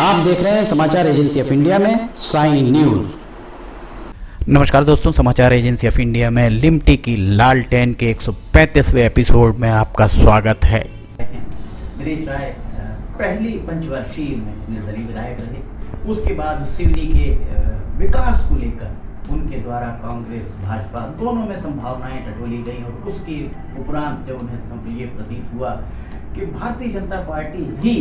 आप देख रहे हैं समाचार एजेंसी ऑफ इंडिया में साइन न्यूज। नमस्कार दोस्तों, समाचार एजेंसी ऑफ इंडिया में लिमटी की लालटेन के 135वें एपिसोड में आपका स्वागत है। नरेश राय पहली पंचवर्षीय में निर्दलीय विधायक रहे। उसके बाद सिवनी के विकास को लेकर उनके द्वारा कांग्रेस भाजपा दोनों में संभावनाएं टटोली गई और उसके उपरांत जब उन्हें ये प्रतीत हुआ कि भारतीय जनता पार्टी ही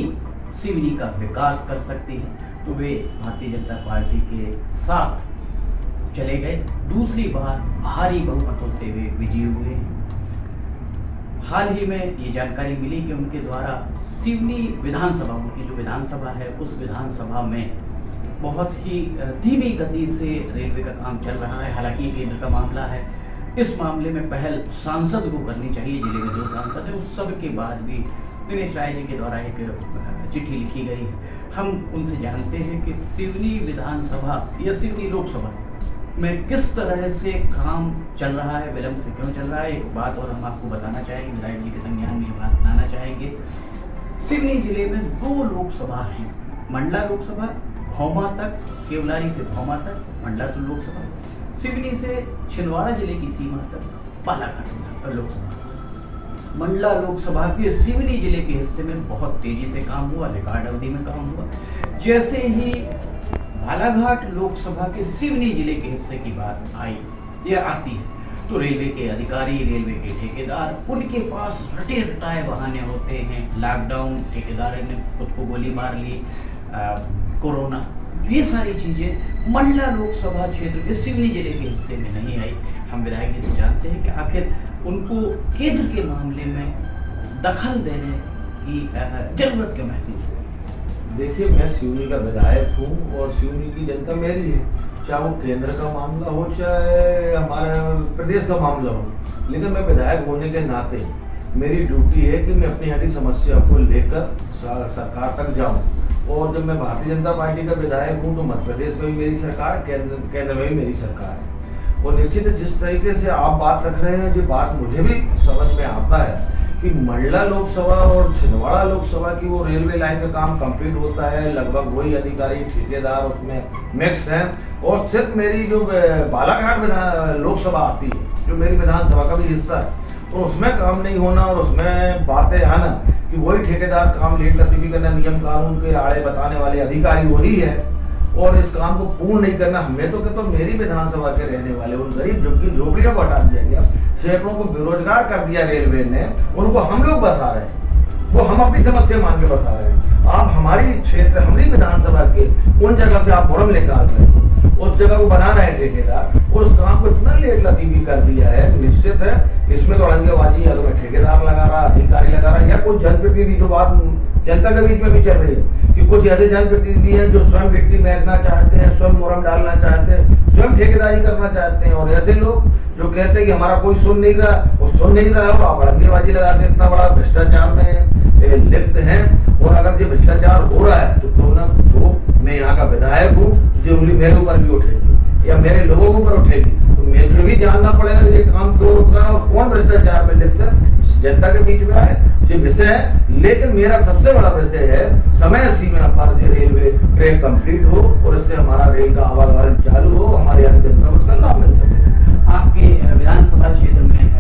सिवनी का विकास कर सकती है तो वे भारतीय जनता पार्टी के साथ चले गए। दूसरी बार भारी बहुमतों से वे विजयी हुए। हाल ही में ये जानकारी मिली कि उनके द्वारा सिवनी विधानसभा, उनकी जो विधानसभा है उस विधानसभा में बहुत ही धीमी गति से रेलवे का काम चल रहा है। हालांकि केंद्र का मामला है, इस मामले में पहल सांसद को करनी चाहिए। जिले में जो सांसद है उस सब के बाद भी दिनेश राय जी के द्वारा एक चिट्ठी लिखी गई है। हम उनसे जानते हैं कि सिवनी विधानसभा या सिवनी लोकसभा में किस तरह से काम चल रहा है, विलंब से क्यों चल रहा है। एक बात और हम आपको बताना चाहेंगे, विधायक जी के संज्ञान में बात लाना चाहेंगे। सिवनी जिले में 2 लोकसभा हैं, मंडला लोकसभा भौमा तक, केवलारी से भौमा तक मंडला लोकसभा, सिवनी से छिंदवाड़ा जिले की सीमा तक बालाघाट लोकसभा। मंडला लोकसभा के सिवनी जिले के हिस्से में बहुत तेजी से काम हुआ, रिकॉर्ड अवधि में काम हुआ। जैसे ही बालाघाट लोकसभा के सिवनी जिले के हिस्से की बात आई या आती है तो रेलवे के अधिकारी, रेलवे के ठेकेदार, उनके पास रटे रटाए बहाने होते हैं। लॉकडाउन, ठेकेदार ने खुद को गोली मार ली, कोरोना, ये सारी चीजें मंडला लोकसभा क्षेत्र के सिवनी जिले के हिस्से में नहीं आई। हम विधायक जी से जानते हैं कि आखिर उनको केंद्र के मामले में दखल देने की जरूरत क्यों महसूस हुई? देखिए, मैं सिवनी का विधायक हूँ और सिवनी की जनता मेरी है, चाहे वो केंद्र का मामला हो चाहे हमारे प्रदेश का मामला हो। लेकिन मैं विधायक होने के नाते मेरी ड्यूटी है कि मैं अपनी यहाँ की समस्या को लेकर सरकार तक जाऊँ। और जब मैं भारतीय जनता पार्टी का विधायक हूँ तो मध्य प्रदेश में भी मेरी सरकार, केंद्र में भी मेरी सरकार है। और निश्चित जिस तरीके से आप बात रख रहे हैं, जो बात मुझे भी समझ में आता है कि मंडला लोकसभा और छिंदवाड़ा लोकसभा की वो रेलवे लाइन का काम कंप्लीट होता है, लगभग वही अधिकारी, ठेकेदार उसमें मिक्स हैं। और सिर्फ मेरी जो बालाघाट लोकसभा आती है, जो मेरी विधानसभा का भी हिस्सा है, और उसमें काम नहीं होना और उसमें बातें आना कि वही ठेकेदार काम लेट लतीफी करना, नियम कानून के आड़े बताने वाले अधिकारी वही है और इस काम को पूर्ण नहीं करना। हमें तो कहते मेरी विधानसभा के रहने वाले उन गरीब झुग्गी झोपड़ियों को हटा दिया गया, सैकड़ों को बेरोजगार कर दिया रेलवे ने, उनको हम लोग बसा रहे हैं, वो हम अपनी समस्या मान के बसा रहे हैं। आप हमारी क्षेत्र, हमारी विधानसभा के उन जगह से आप मुरम लेकर आ रहे हो, उस जगह को बना रहे हैं ठेकेदार, और उस काम को इतना लेट लतीफी कर दिया है। निश्चित है इसमें तो अड़ंगेबाजी, या तो मैं ठेकेदार लगा रहा, अधिकारी लगा रहा, या कोई जनप्रतिनिधि, जो बात जनता के बीच में भी चल रही है कि कुछ ऐसे जनप्रतिनिधि हैं जो स्वयं गिट्टी बेचना चाहते हैं, स्वयं मुरम डालना चाहते हैं, स्वयं ठेकेदारी करना चाहते हैं। और ऐसे लोग जो कहते हैं कि हमारा कोई सुन नहीं रहा, वो सुन नहीं रहा, वो आप अड़ंगेबाजी लगा के इतना बड़ा भ्रष्टाचार में लिप्त हैं। और अगर जो भ्रष्टाचार हो रहा है तो ना तो मैं यहाँ का विधायक हूँ, जो उंगली मेरे ऊपर भी उठेगी या मेरे लोगों के ऊपर उठेगी, तो मुझे भी जानना पड़ेगा कि ये काम क्यों रुक रहा है और कौन भ्रष्टाचार में लिप्त है। जनता के बीच में आए जो विषय है, लेकिन मेरा सबसे बड़ा विषय है समय सीमा पर जो रेलवे ट्रेन कंप्लीट हो और इससे हमारा रेल का आवागमन चालू हो, हमारे यहाँ की जनता को उसका लाभ मिल सके। आपके विधानसभा क्षेत्र में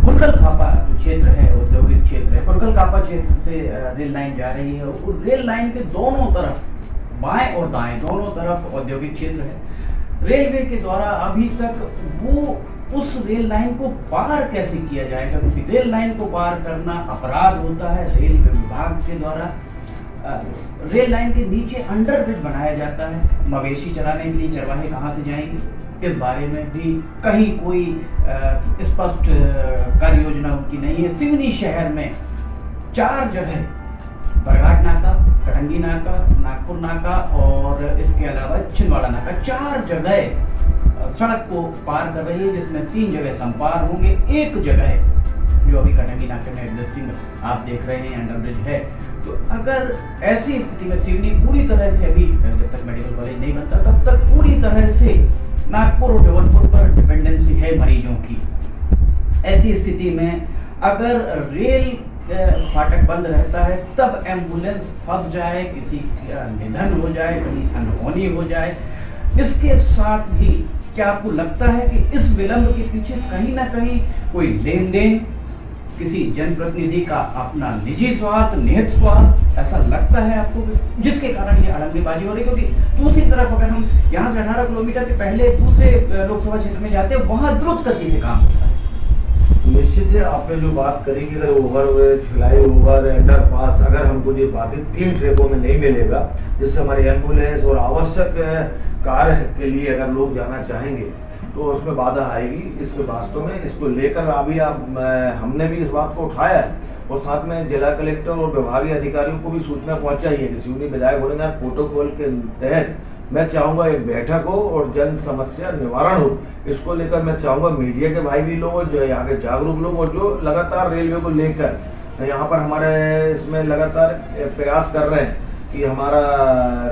कुरकल कापा क्षेत्र है, औद्योगिक क्षेत्र है, कुरकल कापा क्षेत्र से रेल लाइन जा रही है और रेल लाइन के दोनों तरफ, बाएं और दाएं दोनों तरफ औद्योगिक क्षेत्र है। रेलवे के द्वारा अभी तक वो उस रेल लाइन को पार कैसे किया जाएगा, क्योंकि रेल लाइन को पार करना अपराध होता है। रेल विभाग के द्वारा रेल लाइन के नीचे अंडरब्रिज बनाया जाता है, मवेशी चराने के लिए चरवाहे कहाँ से जाएंगे, इस बारे में भी कहीं कोई स्पष्ट कार्य योजना उनकी नहीं है। सिवनी शहर में 4 जगह, बरघाट नाका, कटंगी नाका, नागपुर नाका और इसके अलावा छिंदवाड़ा नाका, 4 जगह सड़क को पार कर रही है, जिसमें 3 जगह संपार होंगे, 1 जगह जो अभी कटंगी नाके में एग्जिस्टिंग आप देख रहे हैं अंडरब्रिज है। तो अगर ऐसी स्थिति में सिवनी पूरी तरह से, अभी जब तक मेडिकल कॉलेज नहीं बनता तब तक पूरी तरह से नागपुर और जबलपुर पर डिपेंडेंसी है मरीजों की। ऐसी स्थिति में अगर रेल फाटक बंद रहता है, तब एम्बुलेंस फंस जाए, किसी का निधन हो जाए, कहीं अनहोनी हो जाए, इसके साथ ही क्या आपको लगता है कि इस विलंब के पीछे कहीं ना कहीं कोई लेन देन, किसी जनप्रतिनिधि का अपना निजी स्वार्थ, निहित स्वार्थ, ऐसा लगता है आपको जिसके कारण ये अड़ंगेबाजी हो रही? क्योंकि दूसरी तरफ अगर हम यहाँ से 18 किलोमीटर के पहले दूसरे लोकसभा क्षेत्र में जाते हैं, वहाँ द्रुत गति से काम होता है। निश्चित है, आपने जो बात करी कि अगर ओवरब्रिज, फ्लाई ओवर, अंडरपास अगर हमको जो बाकी 3 ट्रैकों में नहीं मिलेगा, जिससे हमारे एम्बुलेंस और आवश्यक कार्य के लिए अगर लोग जाना चाहेंगे तो उसमें बाधा आएगी। इसके वास्तव में इसको लेकर अभी हमने भी इस बात को उठाया है और साथ में जिला कलेक्टर और विभागीय अधिकारियों को भी सूचना पहुंचाई है कि सिवनी विधायक होने का प्रोटोकॉल के तहत मैं चाहूँगा एक बैठक हो और जन समस्या निवारण हो। इसको लेकर मैं चाहूँगा मीडिया के भाई भी लोग, जो यहाँ के जागरूक लोग और जो लगातार रेलवे को लेकर यहाँ पर हमारे इसमें लगातार प्रयास कर रहे हैं कि हमारा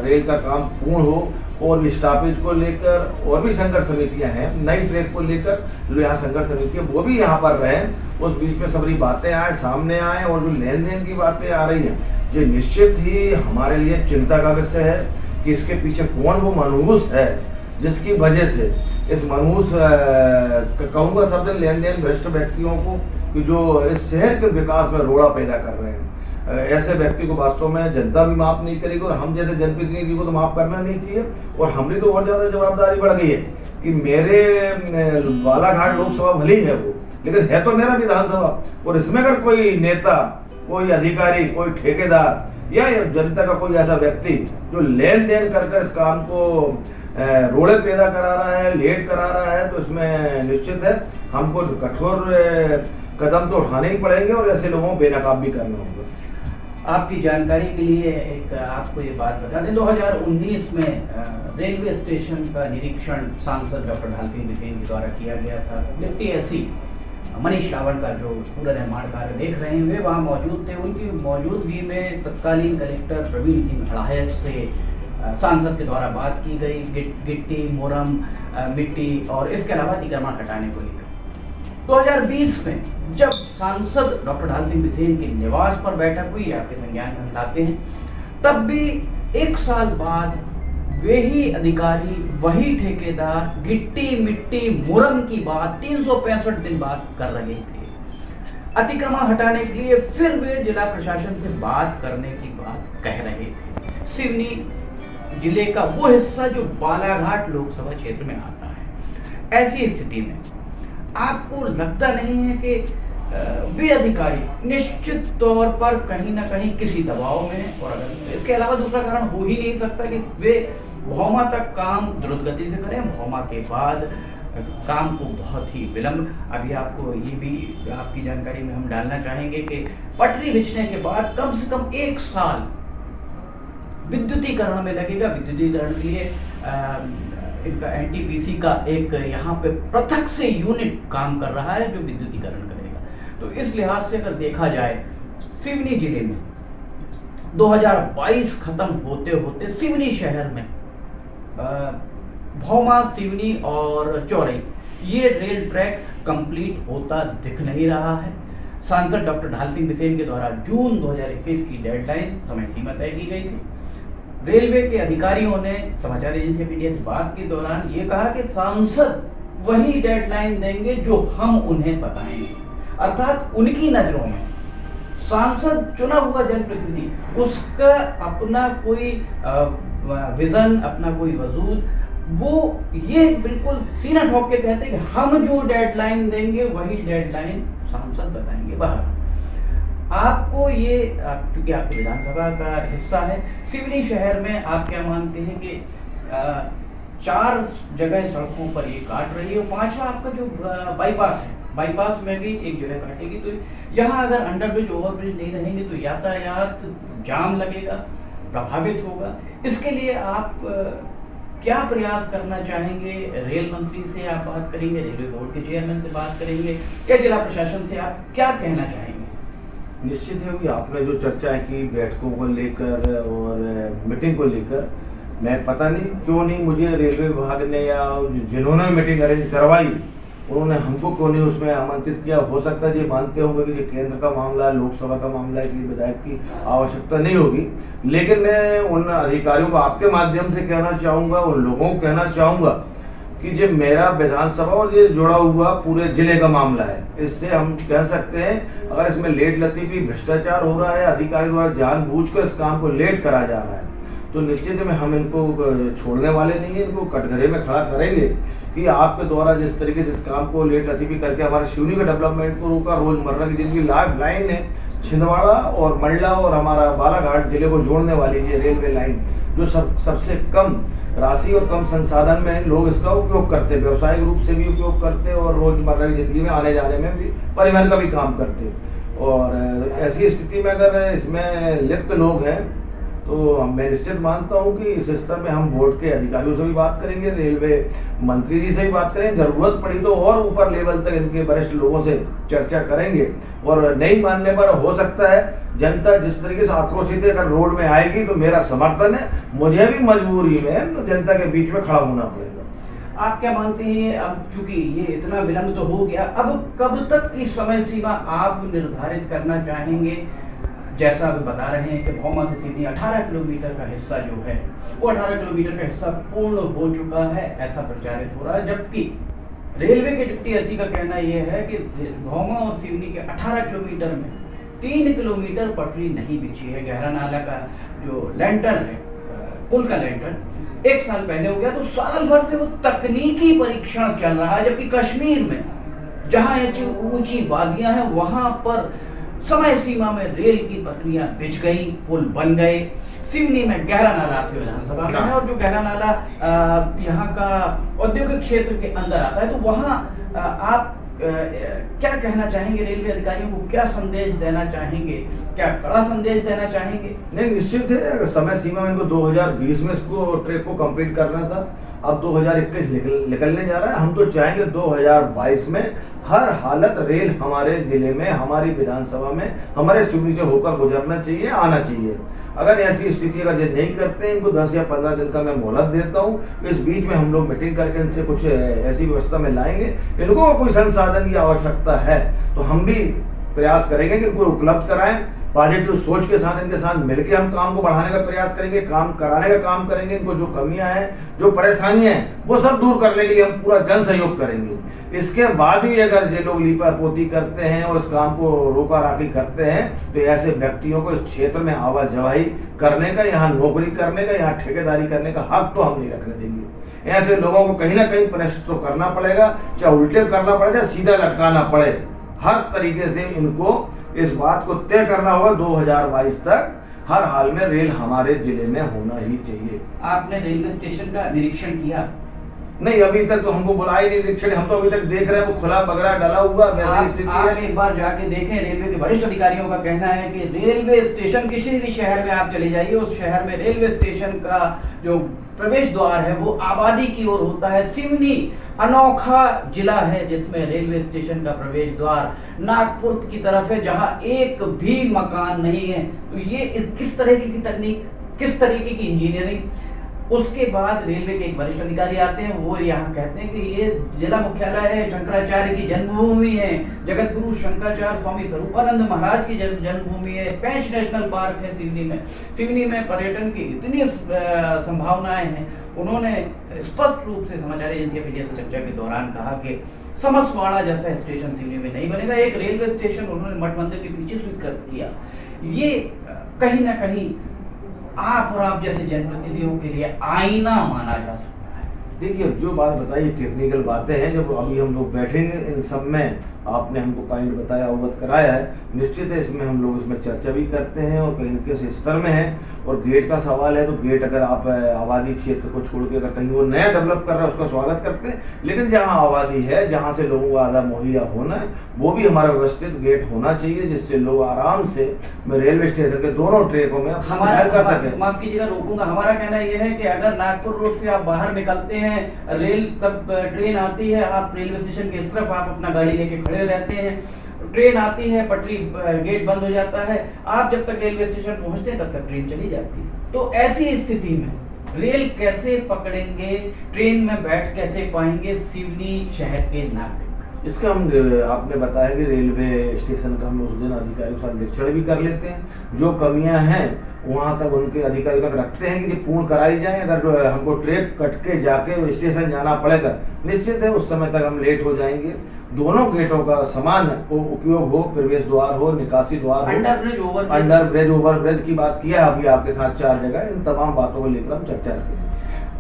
रेल का काम पूर्ण हो, और भी स्टॉपेज को लेकर और भी संघर्ष समितियां हैं, नई ट्रेक को लेकर जो यहाँ संघर्ष समिति है वो भी यहाँ पर रहें। उस बीच में सबरी बातें आए सामने आए और जो लेन देन की बातें आ रही हैं, ये निश्चित ही हमारे लिए चिंता का विषय है कि इसके पीछे कौन वो मनहूस है जिसकी वजह से इस मनहूस कहूँगा शब्द लेन देन भ्रष्ट व्यक्तियों को कि जो इस शहर के विकास में रोड़ा पैदा कर रहे हैं, ऐसे व्यक्ति को वास्तव में जनता भी माफ नहीं करेगी और हम जैसे जनप्रतिनिधि को तो माफ करना नहीं चाहिए। और हमारी तो और ज्यादा जवाबदारी बढ़ गई है कि मेरे बालाघाट लोकसभा भली है वो, लेकिन है तो मेरा विधानसभा, और इसमें अगर कोई नेता, कोई अधिकारी, कोई ठेकेदार या जनता का कोई ऐसा व्यक्ति जो लेन देन कर इस काम को रोड़े पैदा करा रहा है, लेट करा रहा है, तो इसमें निश्चित है हमको कठोर कदम तो उठाने ही पड़ेंगे और ऐसे लोगों को बेनकाब भी करना होगा। आपकी जानकारी के लिए एक आपको ये बात बता दें, 2019 में रेलवे स्टेशन का निरीक्षण सांसद डॉक्टर ढाल सिंह बिसेन के द्वारा किया गया था। डिप्टी एससी मनीष रावण का जो पूरा निर्माण कार्य देख रहे हैं वे वहाँ मौजूद थे। उनकी मौजूदगी में तत्कालीन कलेक्टर प्रवीण सिंह अड़ायत से सांसद के द्वारा बात की गई गिट्टी, मोरम, मिट्टी और इसके अलावा अतिक्रमण हटाने को लेकर। 2020 में जब सांसद डॉक्टर ढाल सिंह बिसेन के निवास पर बैठक हुई, आपके संज्ञान में हम लाते हैं, तब भी 1 साल बाद वे ही अधिकारी, वही ठेकेदार गिट्टी, मिट्टी, मुरम की बात 365 दिन बाद कर रहे थे। अतिक्रमण हटाने के लिए फिर वे जिला प्रशासन से बात करने की बात कह रहे थे। सिवनी जिले का वो हिस्सा जो बालाघाट लोकसभा क्षेत्र में आता है। ऐसी स्थिति में आपको लगता नहीं है कि वे अधिकारी निश्चित तौर पर कहीं ना कहीं किसी दबाव में, और अगर इसके अलावा दूसरा कारण हो ही नहीं सकता कि वे भौमा तक काम द्रुत गति से करें, भौमा के बाद काम को बहुत ही विलंब। अभी आपको ये भी आपकी जानकारी में हम डालना चाहेंगे कि पटरी बिछने के बाद कम से कम 1 साल विद्युतीकरण में लगेगा। विद्युतीकरण के लिए इनका एनटीपीसी का एक यहाँ पे पृथक से यूनिट काम कर रहा है जो विद्युतीकरण करेगा। तो इस लिहाज से अगर देखा जाए, सिवनी जिले में 2022 खत्म होते होते सिवनी शहर में भौमा, सिवनी और चौरई ये रेल ट्रैक कंप्लीट होता दिख नहीं रहा है। सांसद डॉक्टर ढाल सिंह बिसेन के द्वारा जून 2021 की डेडलाइन, समय सीमा तय की गई थी। रेलवे के अधिकारियों ने समाचार एजेंसी ऑफ इंडिया से बात के दौरान ये कहा कि सांसद वही डेडलाइन देंगे जो हम उन्हें बताएंगे, अर्थात उनकी नजरों में सांसद चुना हुआ जनप्रतिनिधि, उसका अपना कोई विजन, अपना कोई वजूद, वो ये बिल्कुल सीना ठोक के कहते हैं कि हम जो डेडलाइन देंगे वही डेडलाइन सांसद बताएंगे। बाहर आपको ये, क्योंकि आपके विधानसभा का हिस्सा है, सिवनी शहर में आप क्या मानते हैं कि 4 जगह सड़कों पर ये काट रही है और 5वां आपका जो बाईपास है, बाईपास में भी एक जगह काटेगी। तो यहाँ अगर अंडरब्रिज, ओवरब्रिज नहीं रहेंगे तो यातायात जाम लगेगा, प्रभावित होगा। इसके लिए आप क्या प्रयास करना चाहेंगे? रेल मंत्री से आप बात करेंगे, रेलवे बोर्ड के चेयरमैन से बात करेंगे, या जिला प्रशासन से आप क्या कहना चाहेंगे? निश्चित है कि आपने जो चर्चा की बैठकों को लेकर और मीटिंग को लेकर, मैं पता नहीं क्यों नहीं मुझे रेलवे विभाग ने या जिन्होंने मीटिंग अरेंज करवाई उन्होंने हमको क्यों नहीं उसमें आमंत्रित किया। हो सकता है ये मानते होंगे कि ये केंद्र का मामला है, लोकसभा का मामला है, इसलिए विधायक की आवश्यकता नहीं होगी। लेकिन मैं उन अधिकारियों को आपके माध्यम से कहना चाहूँगा, उन लोगों को कहना चाहूँगा कि जो मेरा विधानसभा और ये जुड़ा हुआ पूरे जिले का मामला है, इससे हम कह सकते हैं अगर इसमें लेट लतीफी भ्रष्टाचार हो रहा है, अधिकारी द्वारा जानबूझकर इस काम को लेट करा जा रहा है, तो निश्चित में हम इनको छोड़ने वाले नहीं है, इनको कटघरे में खड़ा करेंगे कि आपके द्वारा जिस तरीके से इस काम को लेट लतीफी करके हमारे सिवनी के डेवलपमेंट को रोका, रोजमर्रा की जिनकी लाइफ लाइन है छिंदवाड़ा और मंडला और हमारा बालाघाट जिले को जोड़ने वाली ये रेलवे लाइन, जो सबसे कम राशि और कम संसाधन में लोग इसका उपयोग करते, व्यवसायिक रूप से भी उपयोग करते और रोजमर्रा की जिंदगी में आने जाने में भी परिवहन का भी काम करते। और ऐसी स्थिति में अगर इसमें लिप्त लोग हैं तो मैं निश्चित मानता हूं कि इस स्तर में हम बोर्ड के अधिकारियों से भी बात करेंगे, रेलवे मंत्री जी से भी बात करेंगे, जरूरत पड़ी तो और ऊपर लेवल तक इनके वरिष्ठ लोगों से चर्चा करेंगे। और नहीं मानने पर हो सकता है जनता जिस तरीके से आक्रोशित है अगर रोड में आएगी तो मेरा समर्थन है, मुझे भी मजबूरी में जनता के बीच में खड़ा होना पड़ेगा। आप क्या मानते हैं, अब चूंकि ये इतना विलंब तो हो गया, अब कब तक की समय सीमा आप निर्धारित करना चाहेंगे? जैसा अभी बता रहे हैं कि भौमा से सिवनी 18 किलोमीटर का हिस्सा जो है वो 18 किलोमीटर का हिस्सा पूर्ण हो चुका है, ऐसा प्रचारित हो रहा है, जबकि रेलवे के डिप्टी एसई का कहना यह है कि भौमा और सिवनी के 18 किलोमीटर में 3 किलोमीटर पटरी नहीं बिछी है। गहरा नाला का जो लैंटर है, पुल का लैंटर 1 साल पहले हो गया, तो साल भर से वो तकनीकी परीक्षण चल रहा है, जबकि कश्मीर में जहाँ ऊंची वादियां हैं वहां पर समय सीमा में रेल की पटरियां बिछ गई, पुल बन गए। सिवनी में गहरा नाला आपके विधानसभा में है और जो गहरा नाला यहाँ का औद्योगिक क्षेत्र के अंदर आता है, तो वहाँ आप क्या कहना चाहेंगे? रेलवे अधिकारियों को क्या संदेश देना चाहेंगे? क्या कड़ा संदेश देना चाहेंगे? नहीं, निश्चित है समय सीमा में इनको 2020 में इसको ट्रैक को कंप्लीट करना था, अब 2021 निकलने जा रहा है। हम तो चाहेंगे 2022 में हर हालत रेल हमारे जिले में, हमारी विधानसभा में, हमारे सिवनी से होकर गुजरना चाहिए, आना चाहिए। अगर ऐसी स्थिति अगर ये नहीं करते हैं, इनको 10 या 15 दिन का मैं मोहलत देता हूँ। इस बीच में हम लोग मीटिंग करके इनसे कुछ ऐसी व्यवस्था में लाएंगे। इनको कोई संसाधन की आवश्यकता है तो हम भी प्रयास करेंगे कि इनको उपलब्ध कराएं। पॉजिटिव सोच के साथ इनके साथ मिलकर हम काम को बढ़ाने का प्रयास करेंगे, काम कराने का काम करेंगे। इनको जो कमियां हैं, जो परेशानियां हैं, वो सब दूर करने के लिए हम पूरा जन सहयोग करेंगे। इसके बाद भी अगर ये लोग लीपापोती करते हैं और इस काम को रोका राखी करते हैं तो ऐसे व्यक्तियों को इस क्षेत्र में आवाजाही करने का, यहाँ नौकरी करने का, यहाँ ठेकेदारी करने का हक तो हम नहीं रखने देंगे। ऐसे लोगों को कहीं ना कहीं पनिश तो करना पड़ेगा, चाहे उल्टे करना पड़े, चाहे सीधा लटकाना पड़े। हर तरीके से इनको इस बात को तय करना होगा 2022 तक हर हाल में रेल हमारे जिले में होना ही चाहिए। आपने रेलवे स्टेशन का निरीक्षण किया? नहीं, अभी तक तो हमको बुलाया नहीं निरीक्षण, हम तो अभी तक देख रहे हैं वो खुला बगरा डला हुआ वैसी स्थिति है। आप एक बार जाके देखें। रेलवे के वरिष्ठ अधिकारियों का कहना है कि रेलवे स्टेशन, किसी भी शहर में आप चले जाइए, उस शहर में रेलवे स्टेशन का जो प्रवेश द्वार है वो आबादी की ओर होता है। सिवनी अनोखा जिला है जिसमें रेलवे स्टेशन का प्रवेश द्वार नागपुर की तरफ है, जहां एक भी मकान नहीं है। तो ये किस तरह की तकनीक, किस तरीके की इंजीनियरिंग? उसके बाद रेलवे के एक वरिष्ठ अधिकारी आते हैं, वो यहाँ कहते हैं कि ये जिला मुख्यालय है, शंकराचार्य की जन्मभूमि है, जगत गुरु शंकराचार्य स्वामी स्वरूपानंद महाराज की जन्मभूमि है, पेंच नेशनल पार्क है सिवनी में। सिवनी में पर्यटन की इतनी संभावनाएं हैं। उन्होंने स्पष्ट रूप से समाचार एजेंसी ऑफ इंडिया से चर्चा के दौरान कहा कि समसवाड़ा जैसा स्टेशन सिवनी में नहीं बनेगा। एक रेलवे स्टेशन उन्होंने मठ मंदिर के पीछे स्वीकृत किया। ये कहीं ना कहीं आप और आप जैसे जनप्रतिनिधियों के लिए आईना माना जा सकता है। देखिए, जो बात बताई टेक्निकल बातें हैं, जब अभी हम लोग बैठेंगे इन सब में आपने हमको पॉइंट बताया, अवगत कराया है, निश्चित है इसमें हम लोग इसमें चर्चा भी करते हैं और कहीं किस स्तर में है। और गेट का सवाल है तो गेट अगर आप आबादी क्षेत्र को छोड़ के अगर कहीं वो नया डेवलप कर रहा है उसका स्वागत करते हैं, लेकिन जहाँ आबादी है, जहाँ से लोगों को आधा मुहैया होना है, वो भी हमारा व्यवस्थित गेट होना चाहिए जिससे लोग आराम से रेलवे स्टेशन के दोनों ट्रैकों में कर सकें। माफ कीजिएगा, रोकूंगा। हमारा कहना यह है कि अगर नागपुर रोड से आप बाहर निकलते हैं, रेल तब ट्रेन आती है, आप रेलवे स्टेशन की इस तरफ आप अपना गाड़ी लेके खड़े रहते हैं, ट्रेन आती है, पटरी गेट बंद हो जाता है, आप जब तक रेलवे स्टेशन पहुंचते हैं तब तक ट्रेन चली जाती है। तो ऐसी स्थिति में रेल कैसे पकड़ेंगे, ट्रेन में बैठ कैसे पाएंगे सिवनी शहर के नागरिक? इसका हम आपने बताया कि रेलवे स्टेशन का हम उस दिन अधिकारियों के साथ निरीक्षण भी कर लेते हैं, जो कमियां हैं वहां तक उनके अधिकारियों तक रखते हैं कि पूर्ण कराई जाए। अगर हमको ट्रैक कट के जाके स्टेशन जाना पड़ेगा, निश्चित है उस समय तक हम लेट हो जाएंगे। दोनों गेटों का समान उपयोग हो, प्रवेश द्वार हो, निकासी द्वार हो, अंडर ब्रिज ओवर ब्रिज की बात किया अभी आपके साथ 4 जगह, इन तमाम बातों को लेकर हम चर्चा रखेंगे।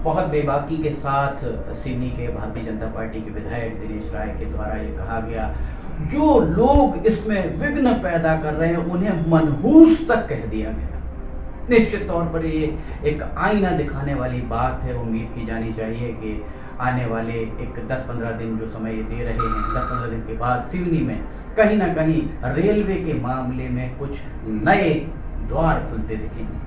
बहुत बेबाकी के साथ सिवनी के भारतीय जनता पार्टी के विधायक दिनेश राय के द्वारा ये कहा गया, जो लोग इसमें विघ्न पैदा कर रहे हैं उन्हें मनहूस तक कह दिया गया। निश्चित तौर पर ये एक आईना दिखाने वाली बात है। उम्मीद की जानी चाहिए कि आने वाले एक 10-15 दिन जो समय ये दे रहे हैं, 10-15 दिन के बाद सिवनी में कहीं ना कहीं रेलवे के मामले में कुछ नए द्वार खुलते दिखेंगे।